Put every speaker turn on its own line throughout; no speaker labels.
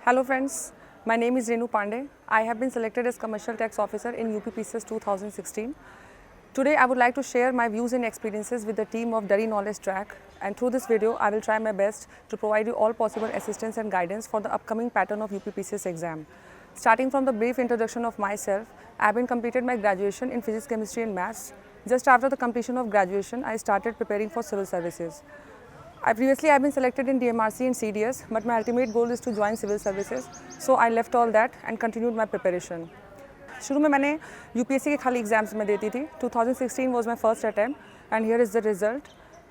Hello friends, my name is Renu Pandey. I have been selected as Commercial Tax Officer in UP PCS 2016. Today I would like to share my views and experiences with the team of Dari Knowledge Track, and through this video I will try my best to provide you all possible assistance and guidance for the upcoming pattern of UP PCS exam. Starting from the brief introduction of myself, I have been completed my graduation in Physics, Chemistry and Maths. Just after the completion of graduation, I started preparing for civil services. Previously I have been selected in DMRC and CDS, but my ultimate goal is to join civil services. So I left all that and continued my preparation. शुरू में मैंने UPSC के खाली exams में देती थी. 2016 was my first attempt and here is the result.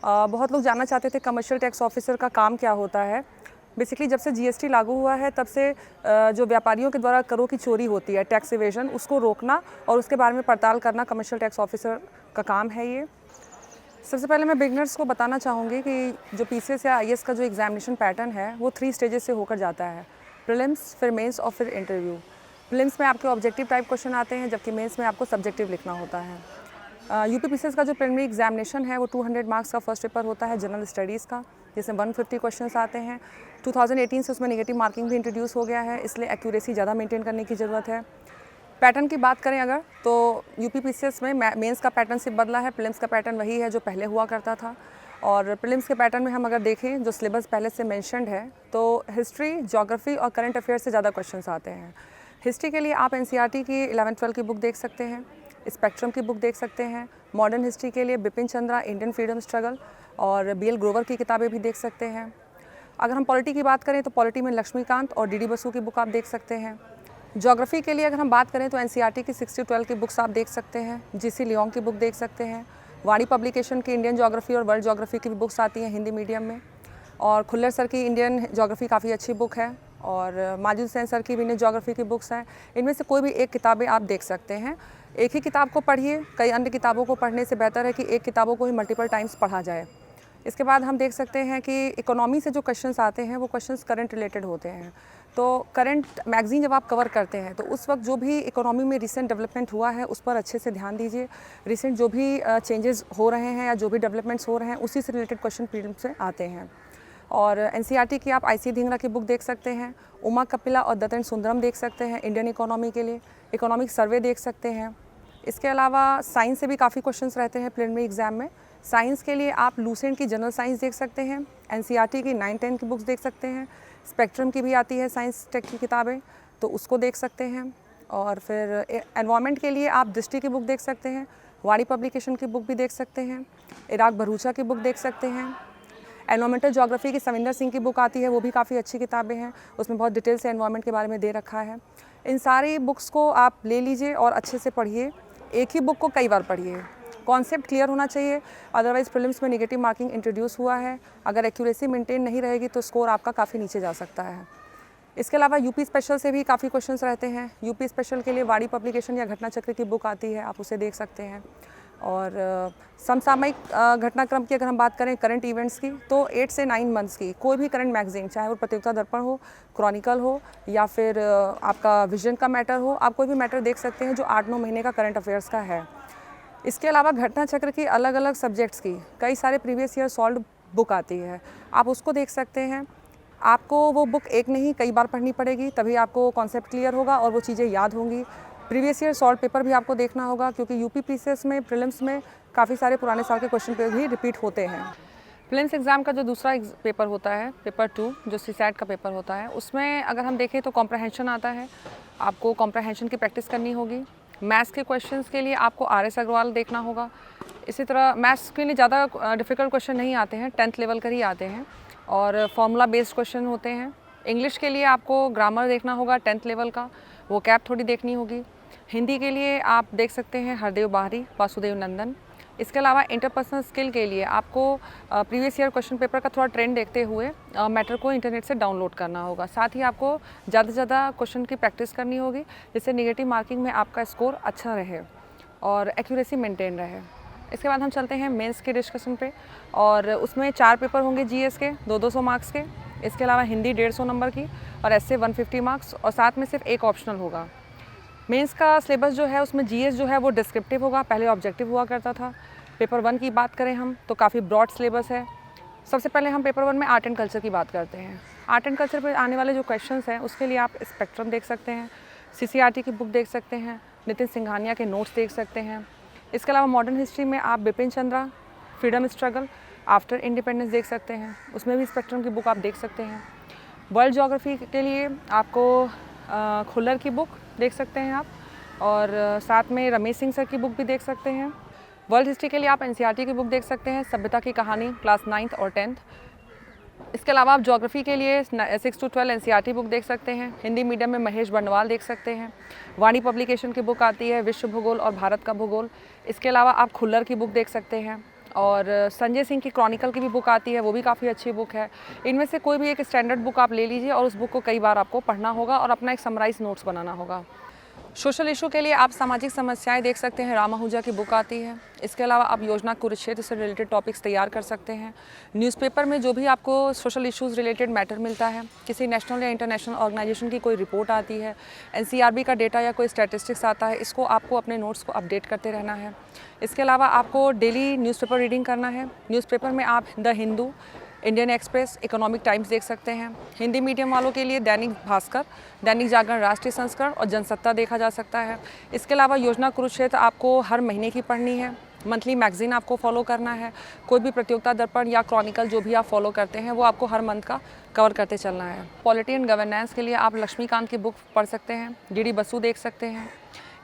बहुत लोग जानना चाहते थे कमर्शियल टैक्स ऑफिसर का काम क्या होता है. बेसिकली जब से जीएसटी लागू हुआ है तब से जो व्यापारियों के द्वारा करों की चोरी होती है, टैक्स इवेजन, उसको रोकना और उसके बारे में पड़ताल करना कमर्शियल टैक्स ऑफिसर का काम है. ये सबसे पहले मैं बिगनर्स को बताना चाहूँगी कि जो पीसीएस या आईएएस का जो एग्जामिनेशन पैटर्न है वो 3 स्टेजेस से होकर जाता है. प्रीलिम्स, फिर मेंस और फिर इंटरव्यू. प्रीलिम्स में आपके ऑब्जेक्टिव टाइप क्वेश्चन आते हैं, जबकि मेंस में आपको सब्जेक्टिव लिखना होता है. यूपी पीसीएस का जो प्रीलिमिनरी एग्जामिनेशन है वो 200 मार्क्स का फर्स्ट पेपर होता है जनरल स्टडीज़ का, जिसमें 150 क्वेश्चंस आते हैं. 2018 से उसमें नेगेटिव मार्किंग भी इंट्रोड्यूस हो गया है, इसलिए एक्यूरेसी ज़्यादा मेंटेन करने की ज़रूरत है. पैटर्न की बात करें अगर, तो यूपी पीसीएस में मेंस का पैटर्न सिर्फ बदला है. प्रीलिम्स का पैटर्न वही है जो पहले हुआ करता था. और प्रीलिम्स के पैटर्न में हम अगर देखें जो सिलेबस पहले से मेंशन्ड है, तो हिस्ट्री, ज्योग्राफी और करंट अफेयर्स से ज़्यादा क्वेश्चंस आते हैं. हिस्ट्री के लिए आप एनसीईआरटी की 11-12 की बुक देख सकते हैं, स्पेक्ट्रम की बुक देख सकते हैं. मॉडर्न हिस्ट्री के लिए Bipin Chandra, Indian freedom struggle और बीएल ग्रोवर की किताबें भी देख सकते हैं. अगर हम पॉलिटी की बात करें तो पॉलिटी में लक्ष्मीकांत और डीडी बसु की बुक आप देख सकते हैं. ज्योग्राफी के लिए अगर हम बात करें तो एनसीईआरटी की 6-12 की बुक्स आप देख सकते हैं. जीसी लियोंग की बुक देख सकते हैं. वाणी पब्लिकेशन की इंडियन ज्योग्राफी और वर्ल्ड ज्योग्राफी की भी बुक्स आती हैं हिंदी मीडियम में. और खुल्लर सर की इंडियन ज्योग्राफी काफ़ी अच्छी बुक है, और माजिद हुसैन सर की भी इंडियन ज्योग्राफी की बुक्स हैं. इनमें से कोई भी एक किताबें आप देख सकते हैं. एक ही किताब को पढ़िए, कई अन्य किताबों को पढ़ने से बेहतर है कि एक किताबों को ही मल्टीपल टाइम्स पढ़ा जाए. इसके बाद हम देख सकते हैं कि इकोनॉमी से जो क्वेश्चंस आते हैं वो क्वेश्चंस करंट रिलेटेड होते हैं. तो करंट मैगज़ीन जब आप कवर करते हैं तो उस वक्त जो भी इकोनॉमी में रिसेंट डेवलपमेंट हुआ है उस पर अच्छे से ध्यान दीजिए. रिसेंट जो भी चेंजेस हो रहे हैं या जो भी डेवलपमेंट्स हो रहे हैं उसी से रिलेटेड क्वेश्चन प्रीलिम्स से आते हैं. और एनसीईआरटी की आप आईसी धिंगरा की बुक देख सकते हैं. उमा कपिला और दत्तन सुंदरम देख सकते हैं इंडियन इकोनॉमी के लिए. इकोनॉमिक सर्वे देख सकते हैं. इसके अलावा साइंस से भी काफ़ी क्वेश्चंस रहते हैं प्रीलिमिनरी एग्जाम में. साइंस के लिए आप लूसेंट की जनरल साइंस देख सकते हैं. एनसीईआरटी की 9-10 की बुक्स देख सकते हैं. स्पेक्ट्रम की भी आती है साइंस टेक की किताबें, तो उसको देख सकते हैं. और फिर एनवायरनमेंट के लिए आप दृष्टि की बुक देख सकते हैं. वाणी पब्लिकेशन की बुक भी देख सकते हैं. इराक भरूचा की बुक देख सकते हैं. एनवायरमेंटल ज्योग्राफी की सविंदर सिंह की बुक आती है, वो भी काफ़ी अच्छी किताबें हैं. उसमें बहुत डिटेल से एनवायरनमेंट के बारे में दे रखा है. इन सारी बुक्स को आप ले लीजिए और अच्छे से पढ़िए. एक ही बुक को कई बार पढ़िए. कॉन्सेप्ट क्लियर होना चाहिए, अदरवाइज़ प्रीलिम्स में नेगेटिव मार्किंग इंट्रोड्यूस हुआ है. अगर एक्यूरेसी मेंटेन नहीं रहेगी तो स्कोर आपका काफ़ी नीचे जा सकता है. इसके अलावा यूपी स्पेशल से भी काफ़ी क्वेश्चंस रहते हैं. यूपी स्पेशल के लिए वाणी पब्लिकेशन या घटना चक्र की बुक आती है, आप उसे देख सकते हैं. और समसामयिक घटनाक्रम की अगर हम बात करें करंट इवेंट्स की, तो 8 से 9 मंथ्स की कोई भी करंट मैगजीन, चाहे वो प्रतियोगिता दर्पण हो, क्रॉनिकल हो या फिर आपका विजन का मैटर हो, आप कोई भी मैटर देख सकते हैं जो 8-9 महीने का करंट अफेयर्स का है. इसके अलावा घटना चक्र की अलग अलग सब्जेक्ट्स की कई सारे प्रीवियस ईयर सॉल्व्ड बुक आती है, आप उसको देख सकते हैं. आपको वो बुक एक नहीं कई बार पढ़नी पड़ेगी, तभी आपको कॉन्सेप्ट क्लियर होगा और वो चीज़ें याद होंगी. प्रीवियस ईयर सॉल्व पेपर भी आपको देखना होगा, क्योंकि यूपी पीसीएस में प्रीलिम्स में काफ़ी सारे पुराने साल के क्वेश्चन पेपर भी रिपीट होते हैं. प्रीलिम्स एग्ज़ाम का जो दूसरा पेपर होता है, पेपर 2, जो सीसैट का पेपर होता है, उसमें अगर हम देखें तो कॉम्प्रहेंशन आता है. आपको कॉम्प्रहेंशन की प्रैक्टिस करनी होगी. मैथ्स के क्वेश्चंस के लिए आपको आर.एस. अग्रवाल देखना होगा. इसी तरह मैथ्स के लिए ज़्यादा डिफ़िकल्ट क्वेश्चन नहीं आते हैं, 10th लेवल कर ही आते हैं और फॉर्मूला बेस्ड क्वेश्चन होते हैं. इंग्लिश के लिए आपको ग्रामर देखना होगा 10th लेवल का, वो कैप थोड़ी देखनी होगी. हिंदी के लिए आप देख सकते हैं हरदेव बाहरी, वासुदेव नंदन. इसके अलावा इंटरपर्सनल स्किल के लिए आपको प्रीवियस ईयर क्वेश्चन पेपर का थोड़ा ट्रेंड देखते हुए मैटर को इंटरनेट से डाउनलोड करना होगा. साथ ही आपको ज़्यादा से ज़्यादा क्वेश्चन की प्रैक्टिस करनी होगी, जिससे नेगेटिव मार्किंग में आपका स्कोर अच्छा रहे और एक्यूरेसी मेंटेन रहे. इसके बाद हम चलते हैं मेंस के डिस्कशन पे, और उसमें 4 पेपर होंगे जीएस के 200 मार्क्स के. इसके अलावा हिंदी 150 नंबर की और ऐसे 150 मार्क्स, और साथ में सिर्फ एक ऑप्शनल होगा. मेंस का सिलेबस जो है उसमें जीएस जो है वो डिस्क्रिप्टिव होगा, पहले ऑब्जेक्टिव हुआ करता था. पेपर 1 की बात करें हम तो काफ़ी ब्रॉड सिलेबस है. सबसे पहले हम पेपर 1 में आर्ट एंड कल्चर की बात करते हैं. आर्ट एंड कल्चर पर आने वाले जो क्वेश्चंस हैं उसके लिए आप स्पेक्ट्रम देख सकते हैं, CCRT की बुक देख सकते हैं, नितिन सिंघानिया के नोट्स देख सकते हैं। इसके अलावा मॉडर्न हिस्ट्री में आप Bipin Chandra, freedom struggle after independence देख सकते हैं, उसमें भी स्पेक्ट्रम की बुक आप देख सकते हैं। वर्ल्ड ज्योग्राफी के लिए आपको खुल्लर की बुक देख सकते हैं आप, और साथ में रमेश सिंह सर की बुक भी देख सकते हैं। वर्ल्ड हिस्ट्री के लिए आप NCERT की बुक देख सकते हैं, सभ्यता की कहानी क्लास 9th और 10th। इसके अलावा आप ज्योग्राफी के लिए 6 to 12 NCERT बुक देख सकते हैं। हिंदी मीडियम में महेश बंडवाल देख सकते हैं। वाणी पब्लिकेशन की बुक आती है विश्व भूगोल और भारत का भूगोल। इसके अलावा आप खुल्लर की बुक देख सकते हैं, और संजय सिंह की क्रॉनिकल की भी बुक आती है, वो भी काफ़ी अच्छी बुक है। इनमें से कोई भी एक स्टैंडर्ड बुक आप ले लीजिए और उस बुक को कई बार आपको पढ़ना होगा और अपना एक समराइज नोट्स बनाना होगा। सोशल इशू के लिए आप सामाजिक समस्याएं देख सकते हैं, राम आहूजा की बुक आती है। इसके अलावा आप योजना कुरुक्षेत्र से रिलेटेड टॉपिक्स तैयार कर सकते हैं। न्यूज़पेपर में जो भी आपको सोशल इश्यूज़ रिलेटेड मैटर मिलता है, किसी नेशनल या इंटरनेशनल ऑर्गेनाइजेशन की कोई रिपोर्ट आती है, NCRB का डेटा या कोई स्टैटिस्टिक्स आता है, इसको आपको अपने नोट्स को अपडेट करते रहना है। इसके अलावा आपको डेली न्यूज़पेपर रीडिंग करना है। न्यूज़पेपर में आप the Hindu, Indian express, economic times देख सकते हैं। हिंदी मीडियम वालों के लिए दैनिक भास्कर, दैनिक जागरण, राष्ट्रीय संस्करण और जनसत्ता देखा जा सकता है। इसके अलावा योजना कुरुक्षेत्र आपको हर महीने की पढ़नी है। मंथली मैगजीन आपको फॉलो करना है। कोई भी प्रतियोगिता दर्पण या क्रॉनिकल जो भी आप फॉलो करते हैं वो आपको हर मंथ का कवर करते चलना है। पॉलिटी एंड गवर्नेंस के लिए आप लक्ष्मीकांत की बुक पढ़ सकते हैं, DD बसु देख सकते हैं।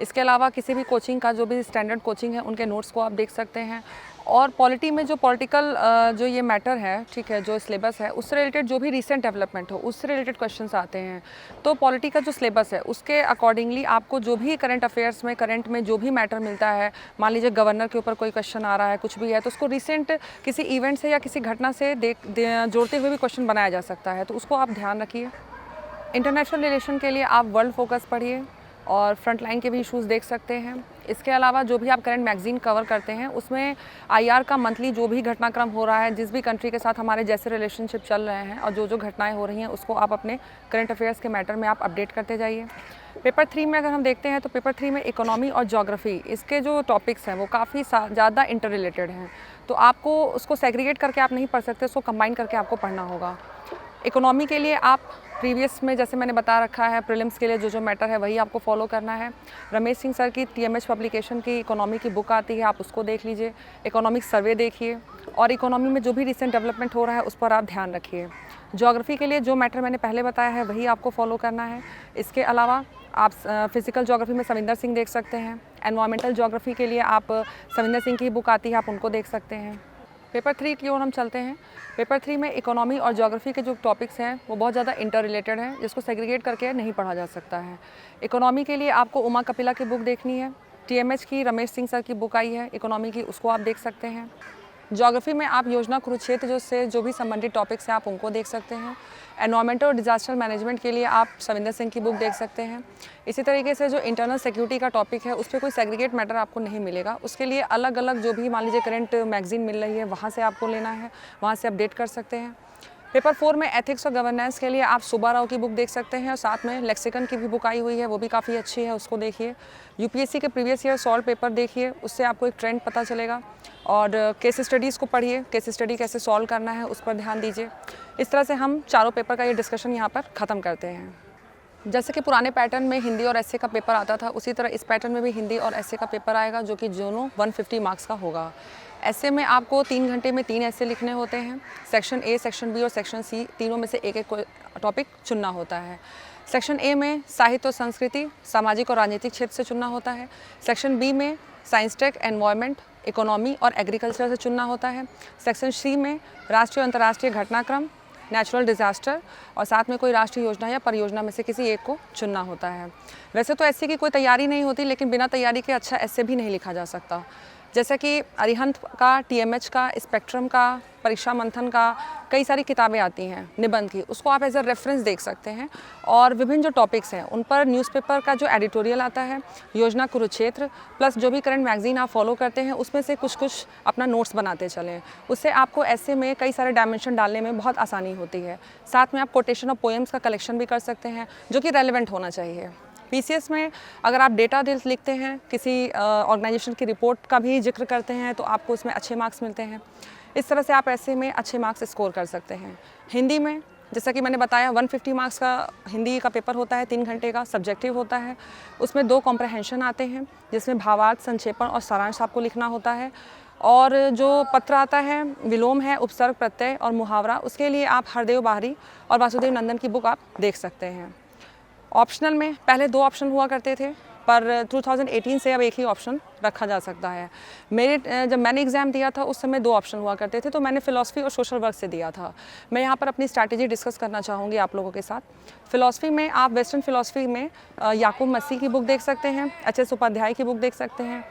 इसके अलावा किसी भी कोचिंग का जो भी स्टैंडर्ड कोचिंग है उनके नोट्स को आप देख सकते हैं। और पॉलिटी में जो पॉलिटिकल जो ये मैटर है, ठीक है, जो सिलेबस है उससे रिलेटेड जो भी रिसेंट डेवलपमेंट हो उससे रिलेटेड क्वेश्चंस आते हैं। तो पॉलिटी का जो सिलेबस है उसके अकॉर्डिंगली आपको जो भी करंट अफेयर्स में, करंट में जो भी मैटर मिलता है, मान लीजिए गवर्नर के ऊपर कोई क्वेश्चन आ रहा है, कुछ भी है, तो उसको रिसेंट किसी इवेंट से या किसी घटना से जोड़ते हुए भी क्वेश्चन बनाया जा सकता है, तो उसको आप ध्यान रखिए। इंटरनेशनल रिलेशन के लिए आप वर्ल्ड फोकस पढ़िए और फ्रंटलाइन के भी इश्यूज़ देख सकते हैं। इसके अलावा जो भी आप करंट मैगजीन कवर करते हैं उसमें IR का मंथली जो भी घटनाक्रम हो रहा है, जिस भी कंट्री के साथ हमारे जैसे रिलेशनशिप चल रहे हैं और जो जो घटनाएं हो रही हैं उसको आप अपने करंट अफेयर्स के मैटर में आप अपडेट करते जाइए। पेपर 3 में अगर हम देखते हैं तो पेपर 3 में इकोनॉमी और ज्योग्राफी, इसके जो टॉपिक्स हैं वो काफ़ी ज़्यादा इंटर रिलेटेड हैं, तो आपको उसको सेग्रीगेट करके आप नहीं पढ़ सकते, उसको कंबाइन करके आपको पढ़ना होगा। इकोनॉमी के लिए आप प्रीवियस में जैसे मैंने बता रखा है, प्रीलिम्स के लिए जो जो मैटर है वही आपको फॉलो करना है। रमेश सिंह सर की TMH पब्लिकेशन की इकोनॉमी की बुक आती है, आप उसको देख लीजिए। इकोनॉमिक सर्वे देखिए और इकोनॉमी में जो भी रिसेंट डेवलपमेंट हो रहा है उस पर आप ध्यान रखिए। ज्योग्राफी के लिए जो मैटर मैंने पहले बताया है वही आपको फॉलो करना है। इसके अलावा आप फिजिकल ज्योग्राफी में सविंदर सिंह देख सकते हैं। एनवायरमेंटल ज्योग्राफी के लिए आप सविंदर सिंह की बुक आती है, आप उनको देख सकते हैं। पेपर 3 की ओर हम चलते हैं। पेपर 3 में इकोनॉमी और ज्योग्राफी के जो टॉपिक्स हैं वो बहुत ज़्यादा इंटर रिलेटेड हैं, जिसको सेग्रीगेट करके नहीं पढ़ा जा सकता है। इकोनॉमी के लिए आपको उमा कपिला की बुक देखनी है। TMH की रमेश सिंह सर की बुक आई है इकोनॉमी की, उसको आप देख सकते हैं। ज्योग्राफी में आप योजना कुरुक्षेत्र जो भी संबंधित टॉपिक्स हैं आप उनको देख सकते हैं। एनवायरमेंट और डिजास्टर मैनेजमेंट के लिए आप सविंदर सिंह की बुक देख सकते हैं। इसी तरीके से जो इंटरनल सिक्योरिटी का टॉपिक है उस पर कोई सेग्रीगेट मैटर आपको नहीं मिलेगा, उसके लिए अलग अलग जो भी मान लीजिए करंट मैगजीन मिल रही है वहाँ से आपको लेना है, वहाँ से अपडेट कर सकते हैं। पेपर 4 में एथिक्स और गवर्नेंस के लिए आप सुब्बाराव की बुक देख सकते हैं और साथ में लेक्सिकन की भी बुक आई हुई है, वो भी काफ़ी अच्छी है, उसको देखिए। UPSC के प्रीवियस ईयर सॉल्व पेपर देखिए, उससे आपको एक ट्रेंड पता चलेगा। और केस स्टडीज़ को पढ़िए, केस स्टडी कैसे सॉल्व करना है उस पर ध्यान दीजिए। इस तरह से हम चारों पेपर का ये डिस्कशन यहाँ पर ख़त्म करते हैं। जैसे कि पुराने पैटर्न में हिंदी और एसए का पेपर आता था, उसी तरह इस पैटर्न में भी हिंदी और एसए का पेपर आएगा, जो कि दोनों 150 मार्क्स का होगा। ऐसे में आपको 3 घंटे में 3 ऐसे लिखने होते हैं। सेक्शन ए, सेक्शन बी और सेक्शन सी, तीनों में से एक एक टॉपिक चुनना होता है। सेक्शन ए में साहित्य और संस्कृति, सामाजिक और राजनीतिक क्षेत्र से चुनना होता है। सेक्शन बी में साइंस टेक, एनवायरनमेंट, इकोनॉमी और एग्रीकल्चर से चुनना होता है। सेक्शन सी में राष्ट्रीय और अंतर्राष्ट्रीय घटनाक्रम, नेचुरल डिज़ास्टर और साथ में कोई राष्ट्रीय योजना या परियोजना में से किसी एक को चुनना होता है। वैसे तो एसए की कोई तैयारी नहीं होती, लेकिन बिना तैयारी के अच्छा एसए भी नहीं लिखा जा सकता। जैसे कि अरिहंत का, TMH का, स्पेक्ट्रम का, परीक्षा मंथन का, कई सारी किताबें आती हैं निबंध की, उसको आप एज अ रेफरेंस देख सकते हैं। और विभिन्न जो टॉपिक्स हैं उन पर न्यूज़पेपर का जो एडिटोरियल आता है, योजना कुरुक्षेत्र प्लस जो भी करंट मैगजीन आप फॉलो करते हैं उसमें से कुछ कुछ अपना नोट्स बनाते चलें। उससे आपको ऐसे में कई सारे डायमेंशन डालने में बहुत आसानी होती है। साथ में आप कोटेशन और पोएम्स का कलेक्शन भी कर सकते हैं, जो कि रेलिवेंट होना चाहिए। PCS में अगर आप डेटा लिखते हैं, किसी ऑर्गेनाइजेशन की रिपोर्ट का भी जिक्र करते हैं, तो आपको उसमें अच्छे मार्क्स मिलते हैं। इस तरह से आप ऐसे में अच्छे मार्क्स स्कोर कर सकते हैं। हिंदी में जैसा कि मैंने बताया 150 मार्क्स का हिंदी का पेपर होता है, 3 घंटे का सब्जेक्टिव होता है। उसमें 2 कॉम्प्रहेंशन आते हैं जिसमें भावार्थ, संक्षेपण और सारांश आपको लिखना होता है। और जो पत्र आता है विलोम है, उपसर्ग, प्रत्यय और मुहावरा, उसके लिए आप हरदेव बाहरी और वासुदेव नंदन की बुक आप देख सकते हैं। ऑप्शनल में पहले 2 ऑप्शन हुआ करते थे, पर 2018 से अब एक ही ऑप्शन रखा जा सकता है। जब मैंने एग्ज़ाम दिया था उस समय 2 ऑप्शन हुआ करते थे, तो मैंने फ़िलॉसफी और सोशल वर्क से दिया था। मैं यहाँ पर अपनी स्ट्रैटेजी डिस्कस करना चाहूँगी आप लोगों के साथ। फ़िलॉसफी में आप वेस्टर्न फ़िलॉसफी में याकूब मसीह की बुक देख सकते हैं, एच.एस. उपाध्याय की बुक देख सकते हैं।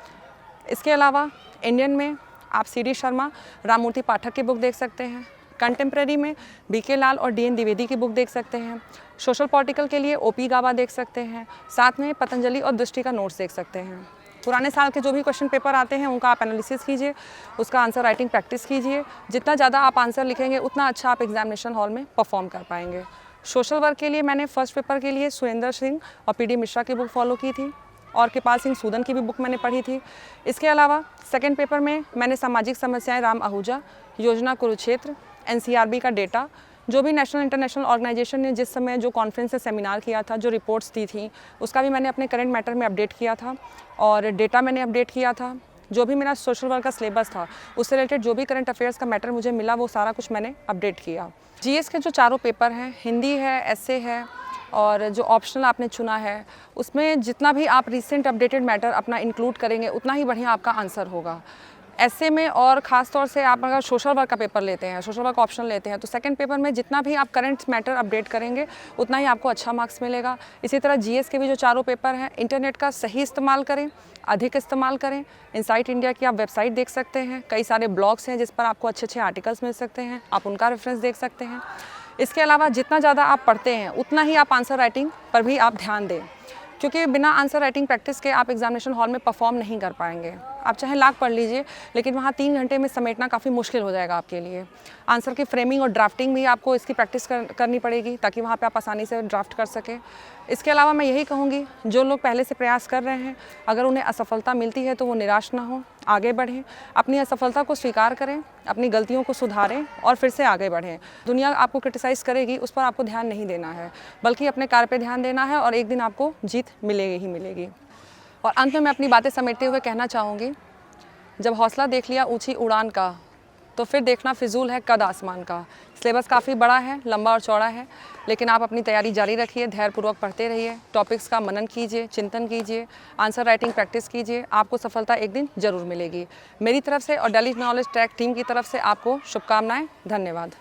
इसके अलावा इंडियन में आप सी.डी. शर्मा, राममूर्ति पाठक की बुक देख सकते हैं। कंटेम्प्रेरी में बी.के. लाल और डी.एन. द्विवेदी की बुक देख सकते हैं। सोशल पॉलिटिकल के लिए ओ.पी. गाबा देख सकते हैं। साथ में पतंजलि और दृष्टि का नोट्स देख सकते हैं। पुराने साल के जो भी क्वेश्चन पेपर आते हैं उनका आप एनालिसिस कीजिए, उसका आंसर राइटिंग प्रैक्टिस कीजिए। जितना ज़्यादा आप आंसर लिखेंगे उतना अच्छा आप एग्जामिनेशन हॉल में परफॉर्म कर पाएंगे। सोशल वर्क के लिए मैंने फर्स्ट पेपर के लिए सुरेंद्र सिंह और पी.डी. मिश्रा की बुक फॉलो की थी और कृपाल सिंह सूदन की भी बुक मैंने पढ़ी थी। इसके अलावा सेकेंड पेपर में मैंने सामाजिक समस्याएं राम आहूजा, योजना कुरुक्षेत्र, एनसीआरबी का डेटा, जो भी नेशनल इंटरनेशनल ऑर्गेनाइजेशन ने जिस समय जो कॉन्फ्रेंस से सेमिनार किया था, जो रिपोर्ट्स दी थी, उसका भी मैंने अपने करंट मैटर में अपडेट किया था और डेटा मैंने अपडेट किया था। जो भी मेरा सोशल वर्क का सिलेबस था उससे रिलेटेड जो भी करंट अफेयर्स का मैटर मुझे मिला वो सारा कुछ मैंने अपडेट किया। जीएस के जो चारों पेपर हैं, हिंदी है, एसए है और जो ऑप्शनल आपने चुना है, उसमें जितना भी आप रिसेंट अपडेटेड मैटर अपना इंक्लूड करेंगे उतना ही बढ़िया आपका आंसर होगा। ऐसे में और ख़ास तौर से आप अगर सोशल वर्क का पेपर लेते हैं, सोशल वर्क ऑप्शनल लेते हैं, तो सेकंड पेपर में जितना भी आप करंट मैटर अपडेट करेंगे उतना ही आपको अच्छा मार्क्स मिलेगा। इसी तरह जीएस के भी जो चारों पेपर हैं, इंटरनेट का सही इस्तेमाल करें, अधिक इस्तेमाल करें। इनसाइट इंडिया की आप वेबसाइट देख सकते हैं, कई सारे ब्लॉग्स हैं जिस पर आपको अच्छे अच्छे आर्टिकल्स मिल सकते हैं, आप उनका रेफरेंस देख सकते हैं। इसके अलावा जितना ज़्यादा आप पढ़ते हैं उतना ही आप आंसर राइटिंग पर भी आप ध्यान दें, क्योंकि बिना आंसर राइटिंग प्रैक्टिस के आप एग्जामिनेशन हॉल में परफॉर्म नहीं कर पाएंगे। आप चाहे लाख पढ़ लीजिए, लेकिन वहाँ 3 घंटे में समेटना काफ़ी मुश्किल हो जाएगा आपके लिए। आंसर की फ्रेमिंग और ड्राफ्टिंग भी आपको इसकी प्रैक्टिस करनी पड़ेगी ताकि वहाँ पे आप आसानी से ड्राफ्ट कर सकें। इसके अलावा मैं यही कहूँगी, जो लोग पहले से प्रयास कर रहे हैं, अगर उन्हें असफलता मिलती है तो वो निराश ना हो, आगे बढ़ें, अपनी असफलता को स्वीकार करें, अपनी गलतियों को सुधारें और फिर से आगे बढ़ें। दुनिया आपको क्रिटिसाइज़ करेगी, उस पर आपको ध्यान नहीं देना है, बल्कि अपने कार्य पे ध्यान देना है और एक दिन आपको जीत मिलेगी ही मिलेगी। और अंत में मैं अपनी बातें समेटते हुए कहना चाहूँगी, जब हौसला देख लिया ऊंची उड़ान का, तो फिर देखना फिजूल है कद आसमान का। सिलेबस काफ़ी बड़ा है, लंबा और चौड़ा है, लेकिन आप अपनी तैयारी जारी रखिए, धैर्यपूर्वक पढ़ते रहिए, टॉपिक्स का मनन कीजिए, चिंतन कीजिए, आंसर राइटिंग प्रैक्टिस कीजिए, आपको सफलता एक दिन जरूर मिलेगी। मेरी तरफ से और दिल्ली नॉलेज ट्रैक टीम की तरफ से आपको शुभकामनाएं। धन्यवाद।